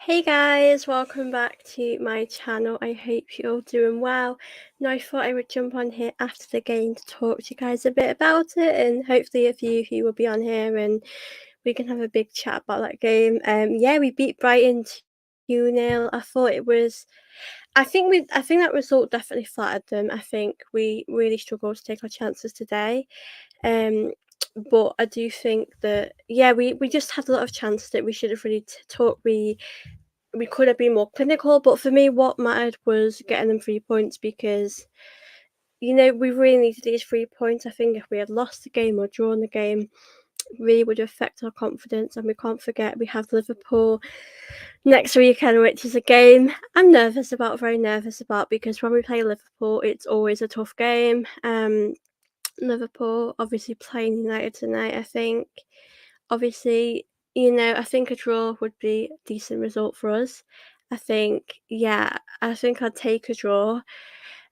Hey guys, welcome back to my channel. I hope you're all doing well. Now I thought I would jump on here after the game to talk to you guys a bit about it, and hopefully a few of you will be on here and we can have a big chat about that game. Yeah, we beat Brighton 2-0. I think that result definitely flattered them. I think we really struggled to take our chances today. Um but I do think that yeah, we just had a lot of chances that we should have really took. We could have been more clinical, but for me, what mattered was getting them 3 points because, we really needed these 3 points. I think if we had lost the game or drawn the game, it really would affect our confidence. And we can't forget we have Liverpool next weekend, which is a game I'm very nervous about because when we play Liverpool, it's always a tough game. Liverpool obviously playing United tonight, I think. Obviously, I think a draw would be a decent result for us. I think I'd take a draw.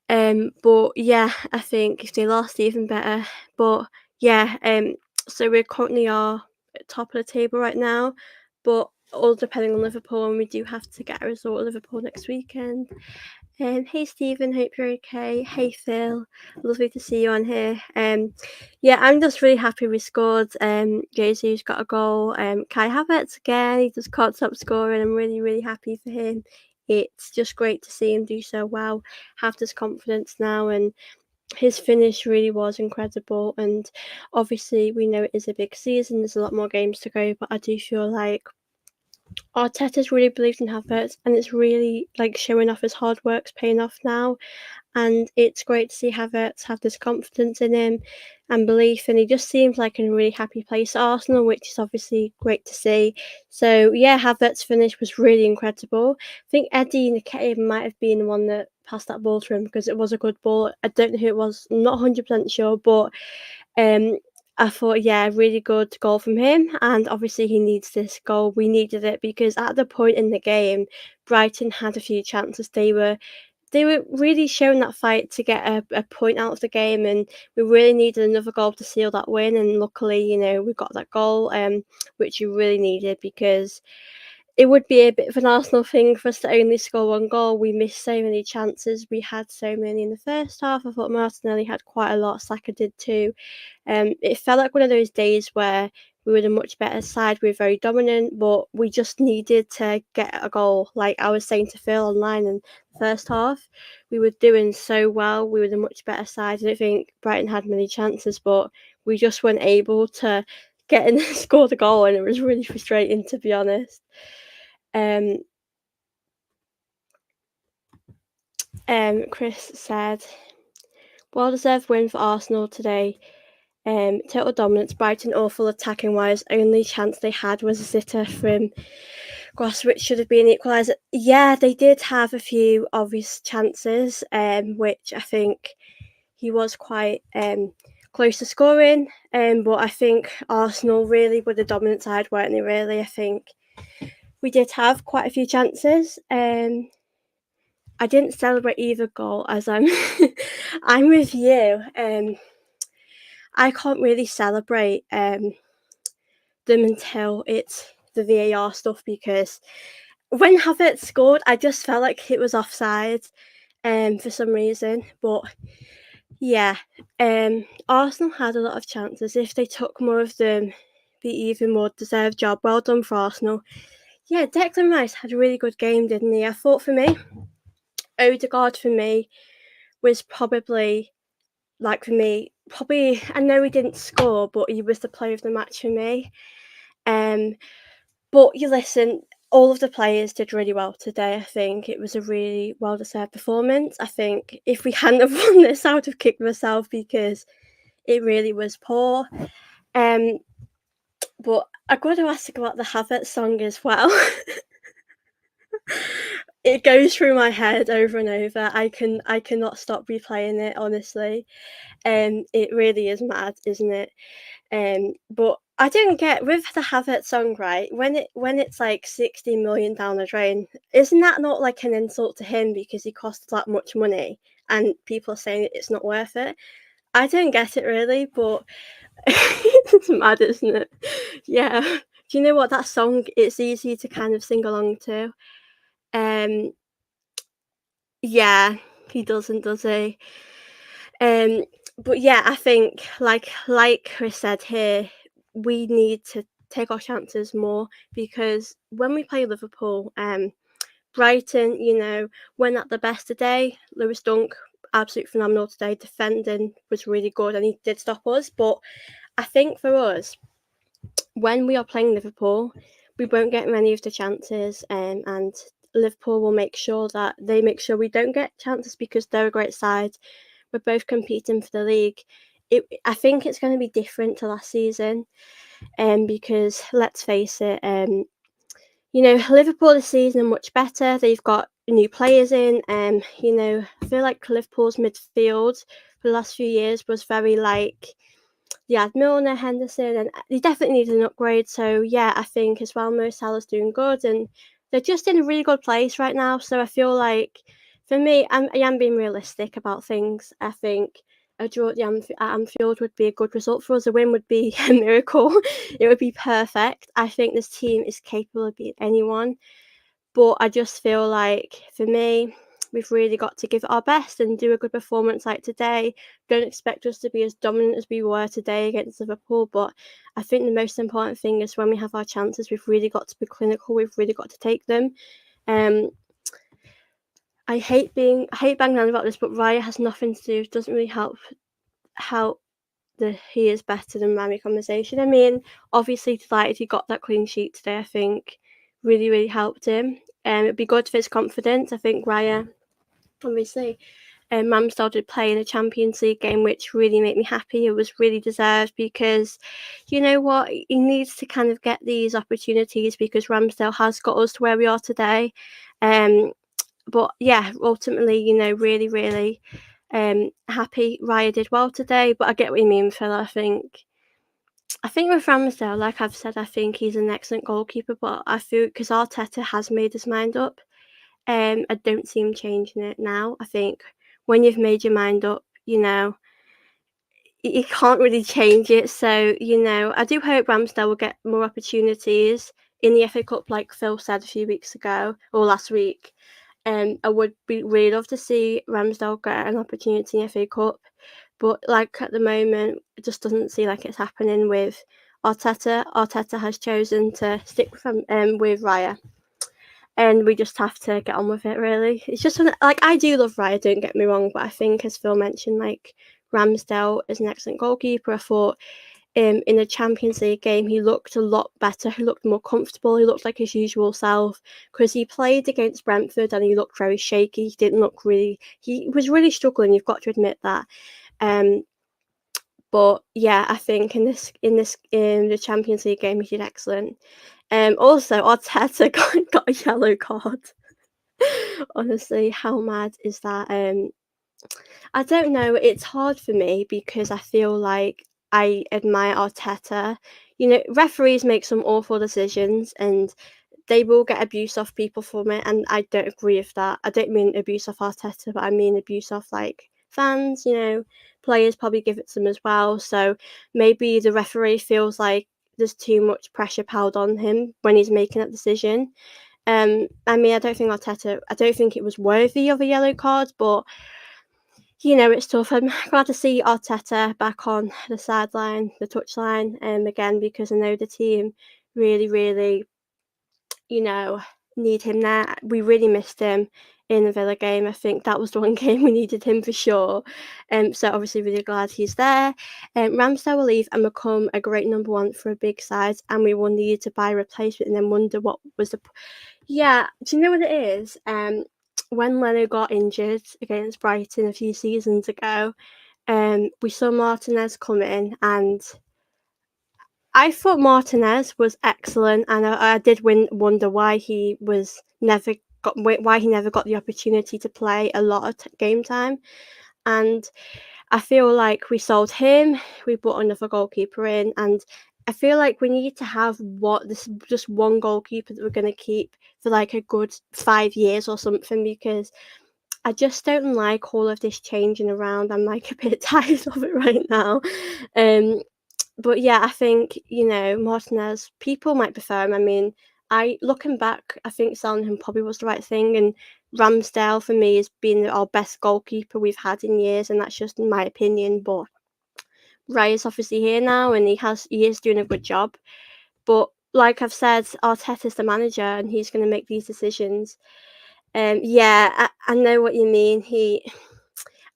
But yeah, I think if they lost, even better. But yeah, so we currently are at top of the table right now, but all depending on Liverpool, and we do have to get a result at Liverpool next weekend. Hey Stephen, hope you're okay. Hey Phil, lovely to see you on here. Yeah, I'm just really happy we scored. Jesus got a goal. Kai Havertz again, he just can't stop scoring. I'm really, really happy for him. It's just great to see him do so well, have this confidence now, and his finish really was incredible. And obviously, we know it is a big season. There's a lot more games to go, but I do feel like Arteta's really believed in Havertz, and it's really like showing off his hard work's paying off now. And it's great to see Havertz have this confidence in him and belief, and he just seems like in a really happy place at Arsenal, which is obviously great to see. So yeah, Havertz's finish was really incredible. I think Eddie Nketiah might have been the one that passed that ball to him because it was a good ball. I don't know who it was, I'm not 100% sure, but um, I thought, yeah, really good goal from him. And obviously, he needs this goal. We needed it because at the point in the game, Brighton had a few chances. They were really showing that fight to get a point out of the game, and we really needed another goal to seal that win. And luckily, we got that goal, which we really needed because it would be a bit of an Arsenal thing for us to only score one goal. We missed so many chances. We had so many in the first half. I thought Martinelli had quite a lot. Saka did too. It felt like one of those days where we were a much better side. We were very dominant, but we just needed to get a goal. Like I was saying to Phil online in the first half, we were doing so well. We were the much better side. I don't think Brighton had many chances, but we just weren't able to get in and score the goal, and it was really frustrating to be honest. Um, Chris said, well deserved win for Arsenal today. Total dominance, Brighton awful attacking wise. Only chance they had was a sitter from Gross, which should have been an equaliser. Yeah, they did have a few obvious chances, which I think he was quite close to scoring. But I think Arsenal really were the dominant side, weren't they? Really, I think we did have quite a few chances. I didn't celebrate either goal as I'm I'm with you. I can't really celebrate them until it's the VAR stuff because when Havertz scored, I just felt like it was offside for some reason. But yeah, Arsenal had a lot of chances. If they took more of them, be even more deserved job. Well done for Arsenal. Yeah, Declan Rice had a really good game, didn't he? I thought for me, Odegaard for me was probably I know he didn't score, but he was the player of the match for me. Um, but you listen, all of the players did really well today. I think it was a really well deserved performance. I think if we hadn't have won this, I would have kicked myself because it really was poor. Um, but I got to ask about the Havertz song as well. It goes through my head over and over. I cannot stop replaying it. Honestly, it really is mad, isn't it? But I don't get with the Havertz song, right? When it's like 60 million down the drain, isn't that not like an insult to him because he costs that much money and people are saying it's not worth it? I don't get it really, but it's mad, isn't it? Yeah. Do you know what that song? It's easy to kind of sing along to. Um, yeah, he doesn't, does he? Um, but yeah, I think like Chris said here, we need to take our chances more because when we play Liverpool, Brighton, when at the best today, Lewis Dunk, absolutely phenomenal today. Defending was really good and he did stop us. But I think for us, when we are playing Liverpool, we won't get many of the chances, and Liverpool will make sure that they make sure we don't get chances because they're a great side. We're both competing for the league. I think it's going to be different to last season, because let's face it, Liverpool this season are much better. They've got new players in. I feel like Liverpool's midfield for the last few years was very like yeah, Milner, Henderson, and they definitely need an upgrade. So yeah, I think as well, Mo Salah's doing good, and they're just in a really good place right now. So I feel like for me, I am being realistic about things. I think a draw at Anfield would be a good result for us. A win would be a miracle. It would be perfect. I think this team is capable of beating anyone. But I just feel like for me, we've really got to give it our best and do a good performance like today. Don't expect us to be as dominant as we were today against Liverpool, but I think the most important thing is when we have our chances, we've really got to be clinical. We've really got to take them. Um, I hate banging on about this, but Raya has nothing to do. It doesn't really help that he is better than Rami conversation. I mean, obviously delighted he got that clean sheet today. I think really really helped him. It'd be good for his confidence. I think Raya obviously Ramsdale did play in a Champions League game, which really made me happy. It was really deserved because, you know what, he needs to kind of get these opportunities because Ramsdale has got us to where we are today. But yeah, ultimately, really, really happy Raya did well today. But I get what you mean, Phil. I think with Ramsdale, like I've said, I think he's an excellent goalkeeper. But I feel because Arteta has made his mind up. I don't see him changing it now. I think when you've made your mind up, you can't really change it. So, I do hope Ramsdale will get more opportunities in the FA Cup, like Phil said a few weeks ago or last week. I would be really love to see Ramsdale get an opportunity in the FA Cup, but like at the moment, it just doesn't seem like it's happening with Arteta. Arteta has chosen to stick with Raya, and we just have to get on with it. Really, it's just like I do love Raya. Don't get me wrong, but I think as Phil mentioned, like Ramsdale is an excellent goalkeeper. I thought in the Champions League game, he looked a lot better. He looked more comfortable. He looked like his usual self because he played against Brentford and he looked very shaky. He didn't look really. He was really struggling. You've got to admit that. Um, but yeah, I think in the Champions League game, he did excellent. Also, Arteta got a yellow card. Honestly, how mad is that? I don't know. It's hard for me because I feel like I admire Arteta. Referees make some awful decisions and they will get abuse off people from it, and I don't agree with that. I don't mean abuse off Arteta, but I mean abuse off like fans. Players probably give it to them as well. So maybe the referee feels like there's too much pressure piled on him when he's making that decision. I mean, I don't think it was worthy of a yellow card, but it's tough. I'm glad to see Arteta back on the sideline, the touchline, again because I know the team really, really, you know, need him there. We really missed him in the Villa game. I think that was the one game we needed him for sure. So obviously really glad he's there. Ramsdale will leave and become a great number one for a big side, and we will need to buy a replacement and then wonder what was yeah, do you know what it is? When Leno got injured against Brighton a few seasons ago, we saw Martinez come in, and I thought Martinez was excellent, and I did wonder why he never got the opportunity to play a lot of game time, and I feel like we sold him, we brought another goalkeeper in, and I feel like we need to have just one goalkeeper that we're going to keep for like a good 5 years or something because I just don't like all of this changing around. I'm like a bit tired of it right now. Um, But yeah, I think, Martinez, people might prefer him. I mean, I looking back, I think selling him probably was the right thing. And Ramsdale for me has been our best goalkeeper we've had in years, and that's just in my opinion. But Ray is obviously here now, and he is doing a good job. But like I've said, Arteta's the manager, and he's going to make these decisions. Yeah, I know what you mean.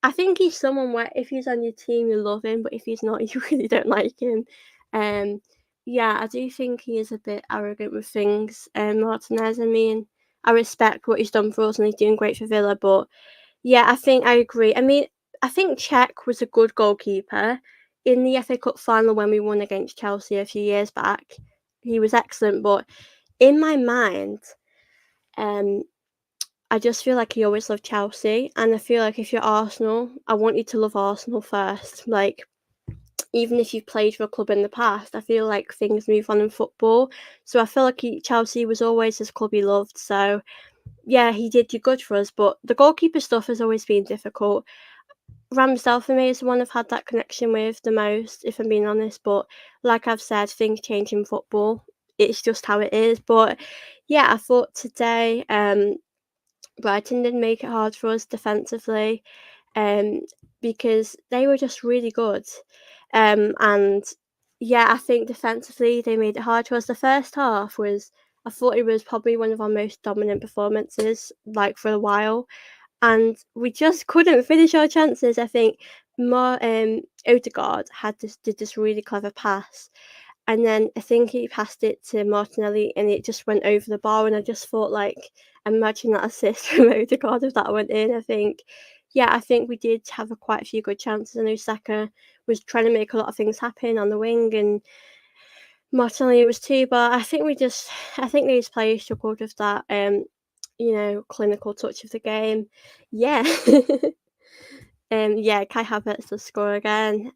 I think he's someone where if he's on your team, you love him, but if he's not, you really don't like him. Um, yeah, I do think he is a bit arrogant with things. Martinez, I mean, I respect what he's done for us, and he's doing great for Villa. But yeah, I think I agree. I mean, I think Czech was a good goalkeeper in the FA Cup final when we won against Chelsea a few years back. He was excellent, but in my mind, um, I just feel like he always loved Chelsea, and I feel like if you're Arsenal, I want you to love Arsenal first. Like, even if you've played for a club in the past, I feel like things move on in football. So I feel like Chelsea was always his club he loved. So yeah, he did do good for us, but the goalkeeper stuff has always been difficult. Ramsdale for me is the one I've had that connection with the most, if I'm being honest. But like I've said, things change in football. It's just how it is. But yeah, I thought today, Brighton did make it hard for us defensively, um, because they were just really good. And yeah, I think defensively they made it hard for us. The first half was, I thought it was probably one of our most dominant performances, like for a while, and we just couldn't finish our chances. I think Odegaard did this really clever pass, and then I think he passed it to Martinelli and it just went over the bar, and I just thought, like, imagine that assist from Odegaard if that went in. I think we did have quite a few good chances. I know Saka was trying to make a lot of things happen on the wing, and Martinelli was too, but I think these players struggled with that, clinical touch of the game. Yeah. Yeah, Kai Havertz does score again.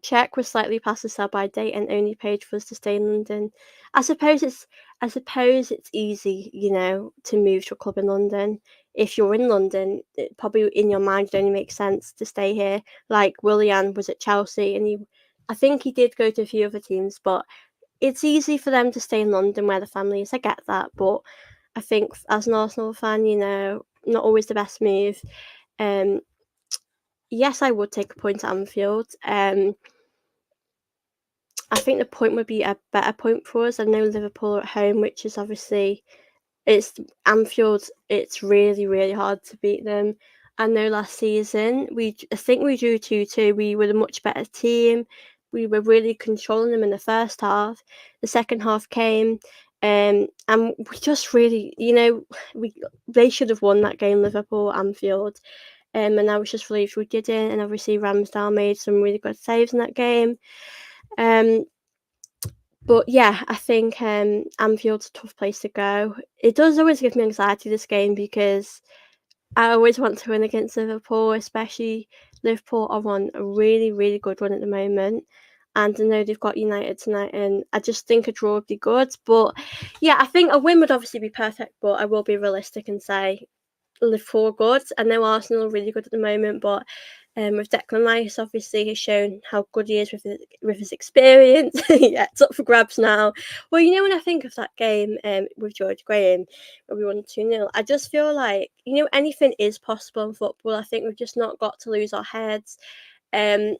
Czech was slightly past the sell-by date and only paid for us to stay in London. I suppose it's I suppose it's easy, to move to a club in London. If you're in London, it probably in your mind it only makes sense to stay here. Like Willian was at Chelsea, and I think he did go to a few other teams, but it's easy for them to stay in London where the family is. I get that, but I think as an Arsenal fan, not always the best move. Um, yes, I would take a point at Anfield. I think the point would be a better point for us. I know Liverpool are at home, which is obviously it's Anfield. It's really, really hard to beat them. I know last season I think we drew 2-2. We were a much better team. We were really controlling them in the first half. The second half came, and we just really, we they should have won that game, Liverpool, Anfield. And I was just relieved we didn't. And obviously Ramsdale made some really good saves in that game. Um, but yeah, I think Anfield's a tough place to go. It does always give me anxiety, this game, because I always want to win against Liverpool, especially Liverpool are on a really, really good run at the moment. And I know they've got United tonight, and I just think a draw would be good. But yeah, I think a win would obviously be perfect, but I will be realistic and say Liverpool are good. I know Arsenal are really good at the moment, but with Declan Rice, obviously, has shown how good he is with his experience. Yeah, it's up for grabs now. Well, when I think of that game with George Graham, where we won 2-0, I just feel like, anything is possible in football. I think we've just not got to lose our heads. Um,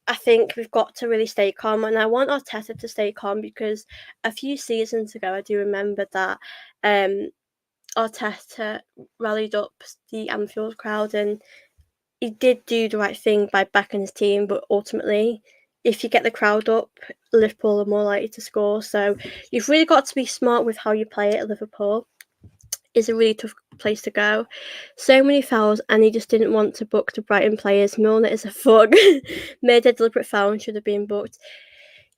I think we've got to really stay calm, and I want Arteta to stay calm, because a few seasons ago, I do remember that Arteta rallied up the Anfield crowd, and he did do the right thing by backing his team, but ultimately, if you get the crowd up, Liverpool are more likely to score. So you've really got to be smart with how you play it at Liverpool. It's a really tough place to go. So many fouls, and he just didn't want to book the Brighton players. Milner is a thug. Made a deliberate foul and should have been booked.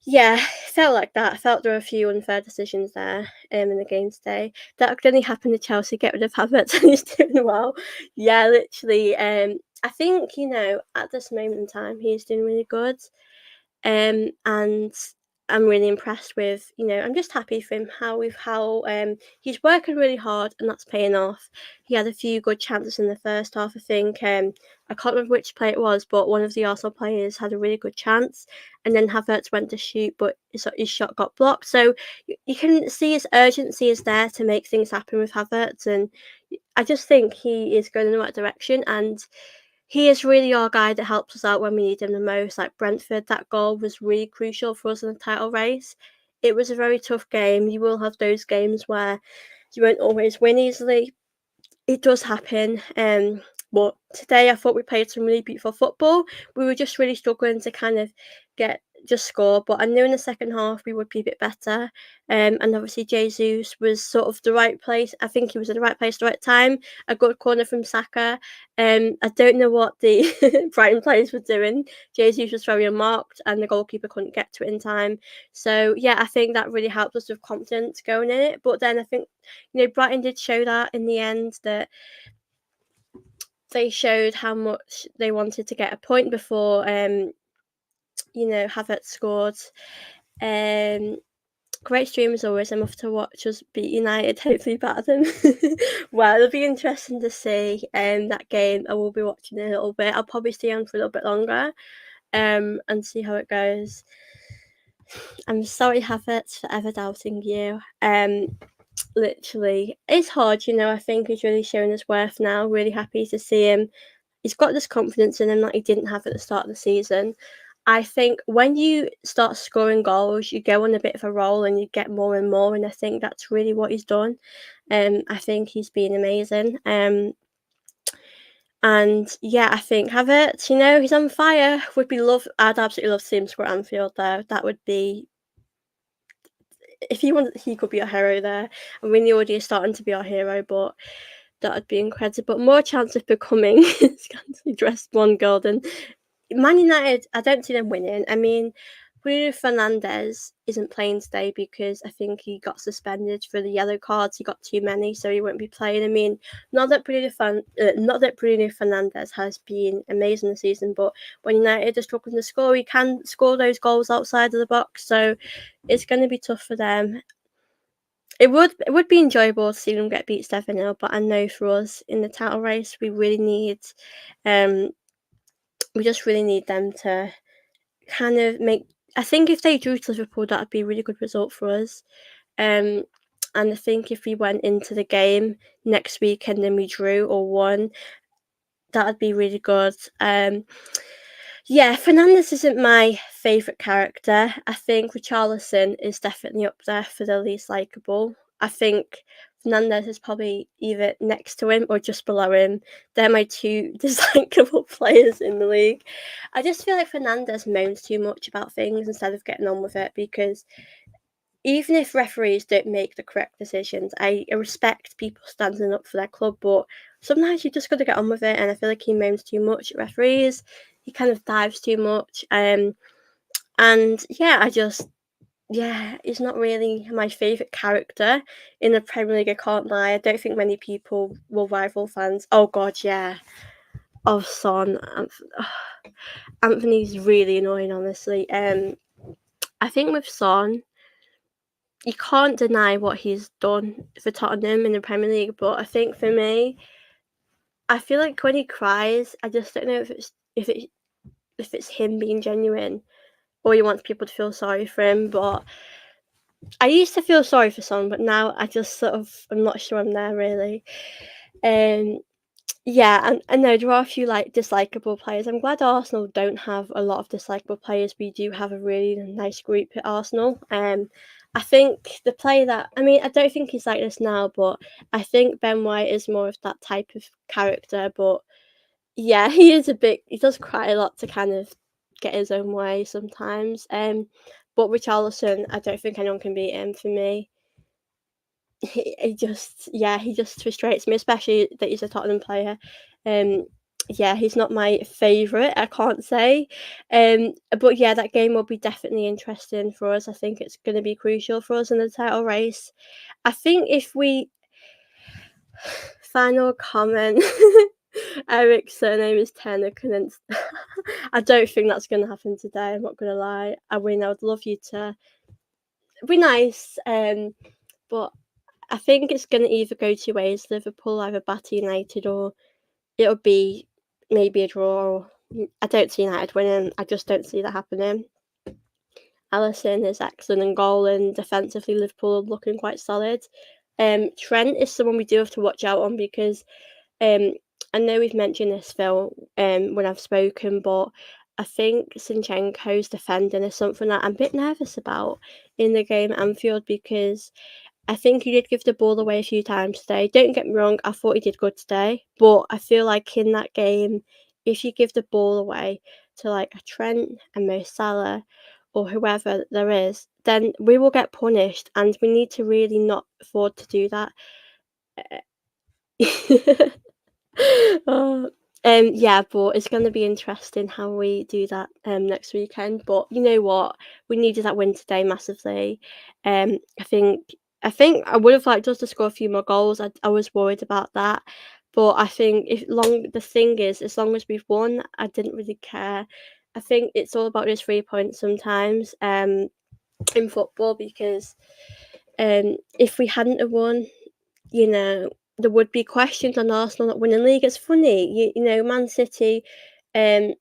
Yeah, felt like that. I felt there were a few unfair decisions there in the game today. That could only happen to Chelsea. Get rid of Havertz and he's doing well. Yeah, literally. I think, at this moment in time, he's doing really good. And I'm really impressed with, I'm just happy for him how he's working really hard and that's paying off. He had a few good chances in the first half, I think. I can't remember which play it was, but one of the Arsenal players had a really good chance, and then Havertz went to shoot, but his shot got blocked. So you can see his urgency is there to make things happen with Havertz, and I just think he is going in the right direction, and he is really our guy that helps us out when we need him the most. Like Brentford, that goal was really crucial for us in the title race. It was a very tough game. You will have those games where you won't always win easily. It does happen. But today I thought we played some really beautiful football. We were just really struggling to kind of get just score, but I knew in the second half we would be a bit better. And obviously Jesus was sort of the right place. I think he was in the right place at the right time. A good corner from Saka. I don't know what the Brighton players were doing. Jesus was very unmarked, and the goalkeeper couldn't get to it in time. So yeah, I think that really helped us with confidence going in it. But then I think Brighton did show that in the end that they showed how much they wanted to get a point before Havertz scored. Um, Great stream as always. I'm off to watch us beat United, hopefully better than well, it'll be interesting to see that game. I will be watching it a little bit. I'll probably stay on for a little bit longer and see how it goes. I'm sorry, Havertz, for ever doubting you. Literally, it's hard, I think he's really showing his worth now. Really happy to see him. He's got this confidence in him that he didn't have at the start of the season. I think when you start scoring goals, you go on a bit of a roll and you get more and more, and I think that's really what he's done. I think he's been amazing. And yeah, I think Havertz, he's on fire. I'd absolutely love to see him score at Anfield though. That would be, if he wanted, he could be a hero there. I mean, he already is starting to be our hero, but that would be incredible. More chance of becoming scantily dressed one girl than Man United. I don't see them winning. I mean, Bruno Fernandes isn't playing today because I think he got suspended for the yellow cards. He got too many, so he won't be playing. I mean, not that Bruno Fernandes has been amazing this season, but when United are struggling to score, he can score those goals outside of the box. So it's going to be tough for them. It would be enjoyable to see them get beat 7-0, but I know for us in the title race, we just really need them to kind of make. I think if they drew to Liverpool, that would be a really good result for us. And I think if we went into the game next weekend and we drew or won, that would be really good. Yeah, Fernandes isn't my favourite character. I think Richarlison is definitely up there for the least likeable. I think Fernandes is probably either next to him or just below him. They're my two dislikable players in the league. I just feel like Fernandes moans too much about things instead of getting on with it, because even if referees don't make the correct decisions, I respect people standing up for their club, but sometimes you just got to get on with it. And I feel like he moans too much at referees. He kind of dives too much. And yeah, he's not really my favourite character in the Premier League. I can't lie. I don't think many people will rival fans. Oh God, yeah. Oh, Son. Anthony's really annoying, honestly. I think with Son, you can't deny what he's done for Tottenham in the Premier League, but I think for me, I feel like when he cries, I just don't know if it's him being genuine or he wants people to feel sorry for him. But I used to feel sorry for Son, but now I just sort of, I'm not sure I'm there really. Um, Yeah, and I know there are a few dislikable players. I'm glad Arsenal don't have a lot of dislikable players. We do have a really nice group at Arsenal. I think the player that I don't think he's like this now, but I think Ben White is more of that type of character. But yeah, he does cry a lot to kind of get his own way sometimes. But Richarlison, I don't think anyone can beat him for me. He just frustrates me, especially that he's a Tottenham player. Yeah, he's not my favourite, I can't say. But yeah, that game will be definitely interesting for us. I think it's going to be crucial for us in the title race. I think if we final comment, Eric's surname is Tanner. I don't think that's going to happen today. I'm not going to lie. I mean, I would love you to it'd be nice, but I think it's gonna either go 2 ways. Liverpool either batter United or it'll be maybe a draw or I don't see United winning. I just don't see that happening. Alisson is excellent in goal and defensively Liverpool are looking quite solid. Trent is someone we do have to watch out on because um, I know we've mentioned this, Phil, when I've spoken, but I think Zinchenko's defending is something that I'm a bit nervous about in the game at Anfield because I think he did give the ball away a few times today. Don't get me wrong, I thought he did good today, but I feel like in that game, if you give the ball away to like a Trent and Mo Salah or whoever there is, then we will get punished, and we need to really not afford to do that. Oh, yeah, but it's gonna be interesting how we do that, next weekend, but you know what? We needed that win today massively. I think I would have liked us to score a few more goals. I was worried about that, but I think if long the thing is, as long as we've won, I didn't really care. I think it's all about those 3 points sometimes, in football because, if we hadn't have won, you know, there would be questions on Arsenal not winning league. It's funny, you know, Man City, do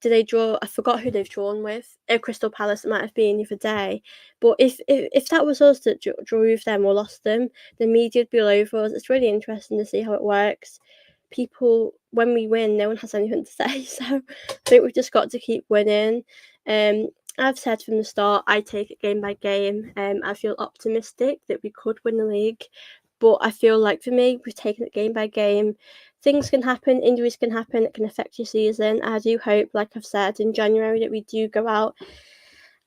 they draw? I forgot who they've drawn with. Crystal Palace it might have been the other day. But if that was us that drew with them or lost them, the media'd be all over us. It's really interesting to see how it works. People, when we win, no one has anything to say. So I think we've just got to keep winning. Um, I've said from the start, I take it game by game. I feel optimistic that we could win the league. But I feel like for me, we've taken it game by game. Things can happen, injuries can happen, it can affect your season. I do hope, like I've said, in January that we do go out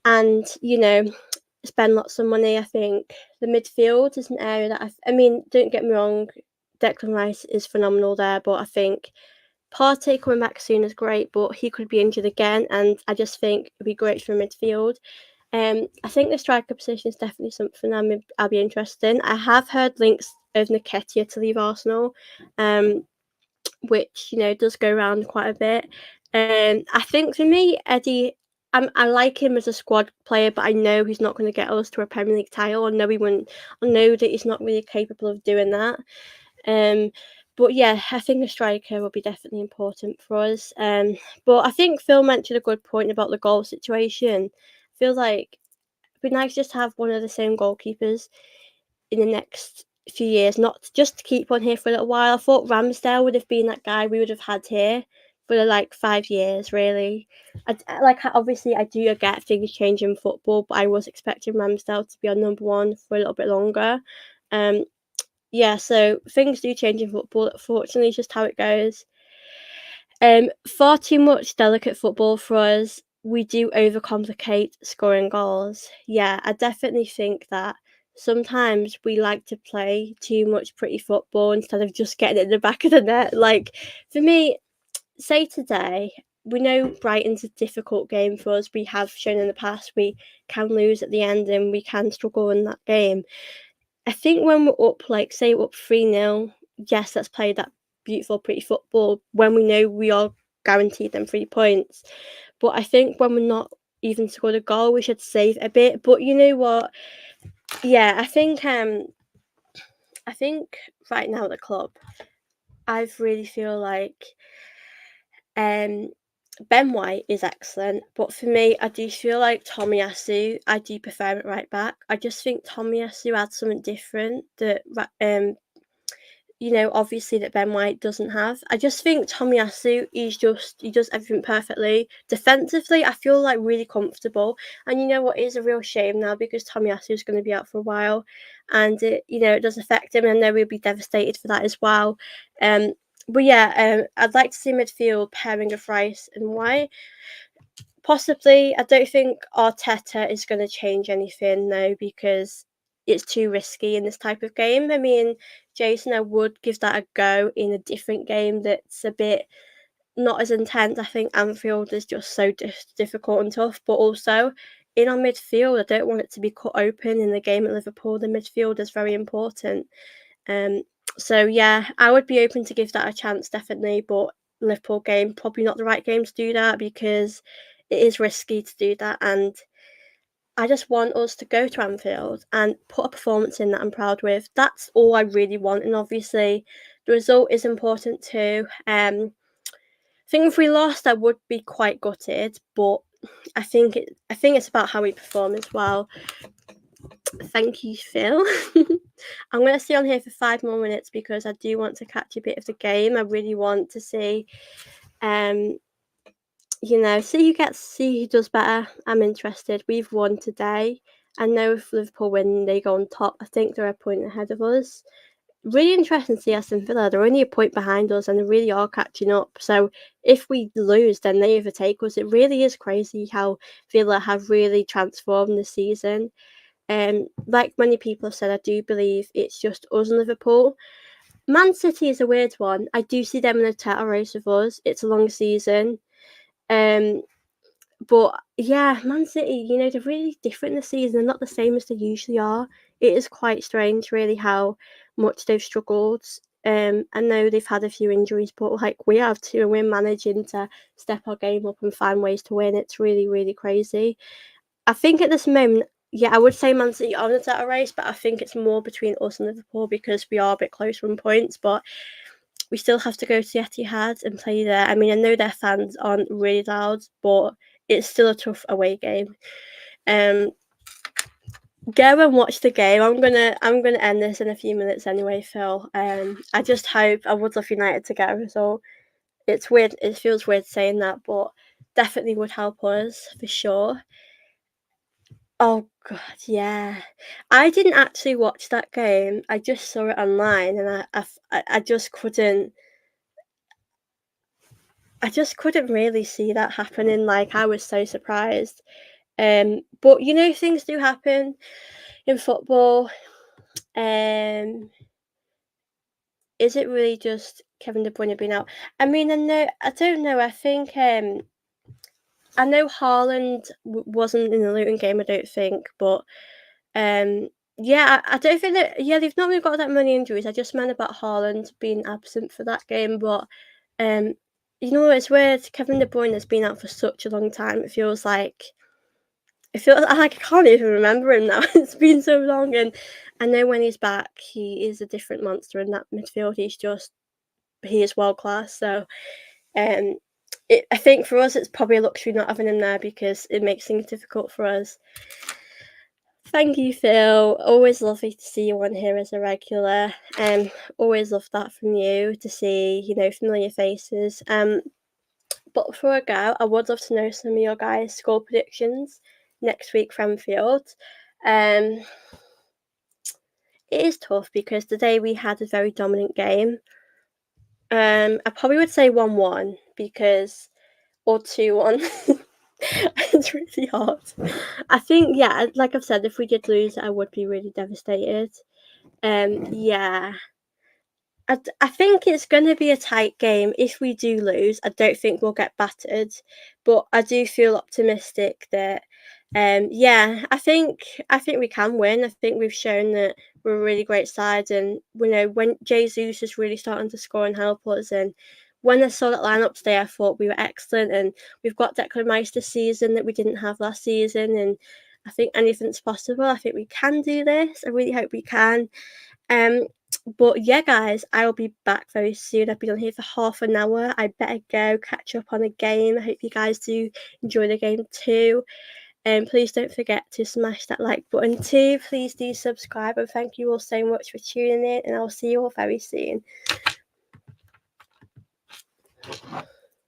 and, you know, spend lots of money. I think the midfield is an area that I mean, don't get me wrong, Declan Rice is phenomenal there, but I think Partey coming back soon is great, but he could be injured again, and I just think it'd be great for midfield. I think the striker position is definitely something I'll be interested in. I have heard links of Nketiah to leave Arsenal, which you know does go around quite a bit. I think for me, Eddie, I like him as a squad player, but I know he's not going to get us to a Premier League title. I know he wouldn't. I know that he's not really capable of doing that. Um, but yeah, I think a striker will be definitely important for us. But I think Phil mentioned a good point about the goal situation. I feel like it'd be nice just to have one of the same goalkeepers in the next few years, not just to keep one here for a little while. I thought Ramsdale would have been that guy we would have had here for like 5 years, really. Obviously, I do get things change in football, but I was expecting Ramsdale to be our number one for a little bit longer. Um, yeah, so things do change in football. Unfortunately, it's just how it goes. Far too much delicate football for us. We do overcomplicate scoring goals. Yeah, I definitely think that sometimes we like to play too much pretty football instead of just getting it in the back of the net. Like for me, say today, we know Brighton's a difficult game for us. We have shown in the past we can lose at the end and we can struggle in that game. I think when we're up, like, say we're up 3-0, yes, let's play that beautiful, pretty football when we know we are guaranteed them 3 points. But I think when we're not even scored a goal, we should save a bit. But you know what? Yeah, I think right now at the club, I really feel like um Ben White is excellent, but for me, I do feel like Tomiyasu, I do prefer it right back. I just think Tomiyasu adds something different that you know, obviously that Ben White doesn't have. I just think Tomiyasu, he does everything perfectly. Defensively, I feel like really comfortable. And you know what, it is a real shame now because Tomiyasu is going to be out for a while, and you know, it does affect him. And I know we'll be devastated for that as well. But yeah, I'd like to see midfield pairing of Rice and White. Possibly, I don't think Arteta is going to change anything though because it's too risky in this type of game. I mean, Jason, I would give that a go in a different game that's a bit not as intense. I think Anfield is just so difficult and tough, but also in our midfield, I don't want it to be cut open in the game at Liverpool. The midfield is very important. Um, so yeah, I would be open to give that a chance definitely, but Liverpool game probably not the right game to do that because it is risky to do that, and I just want us to go to Anfield and put a performance in that I'm proud with. That's all I really want, and obviously the result is important too. I think if we lost, I would be quite gutted, but I think it's about how we perform as well. Thank you, Phil. I'm gonna stay on here for 5 more minutes because I do want to catch a bit of the game. I really want to see, um, see who does better. I'm interested. We've won today. I know if Liverpool win, they go on top. I think they're a point ahead of us. Really interesting to see Aston Villa. They're only a point behind us and they really are catching up. So if we lose, then they overtake us. It really is crazy how Villa have really transformed this season. Like many people have said, I do believe it's just us and Liverpool. Man City is a weird one. I do see them in a title race with us. It's a long season. Um, but yeah, Man City, they're really different this season. They're not the same as they usually are. It is quite strange, really, how much they've struggled. I know they've had a few injuries, but like we have too, and we're managing to step our game up and find ways to win. It's really, really crazy. I think at this moment, yeah, I would say Man City are in the title race, but I think it's more between us and Liverpool because we are a bit closer on points. But we still have to go to the Etihad and play there. I mean, I know their fans aren't really loud, but it's still a tough away game. Go and watch the game. I'm gonna end this in a few minutes anyway, Phil. I just hope I would love United to get a result. It's weird. It feels weird saying that, but definitely would help us for sure. Oh god, yeah. I didn't actually watch that game. I just saw it online, and I just couldn't. I just couldn't really see that happening. Like I was so surprised. But things do happen in football. Um, is it really just Kevin De Bruyne being out? I mean, I don't know. I know Haaland wasn't in the Luton game. I don't think, but um, yeah, I don't think that. Yeah, they've not really got that many injuries. I just meant about Haaland being absent for that game, but um, it's weird. Kevin De Bruyne has been out for such a long time. It feels like I can't even remember him now. It's been so long, and I know when he's back, he is a different monster in that midfield. He is world class. So, um, I think for us, it's probably a luxury not having him there because it makes things difficult for us. Thank you, Phil. Always lovely to see you on here as a regular. Always love that from you to see, familiar faces. But before I go, I would love to know some of your guys' score predictions next week for Anfield. Um, it is tough because today we had a very dominant game. I probably would say 1-1 or 2-1. It's really hard. I think, yeah, like I've said, if we did lose, I would be really devastated. Yeah. I think it's going to be a tight game. If we do lose, I don't think we'll get battered, but I do feel optimistic that, yeah, I think we can win. I think we've shown that we're a really great side, and when Jesus is really starting to score and help us, and when I saw that lineup today, I thought we were excellent, and we've got Declan Rice this season that we didn't have last season, and I think anything's possible. I think we can do this. I really hope we can. Um, but yeah, guys, I will be back very soon. I've been on here for half an hour. I better go catch up on a game. I hope you guys do enjoy the game too. And please don't forget to smash that like button too. Please do subscribe, and thank you all so much for tuning in. And I'll see you all very soon.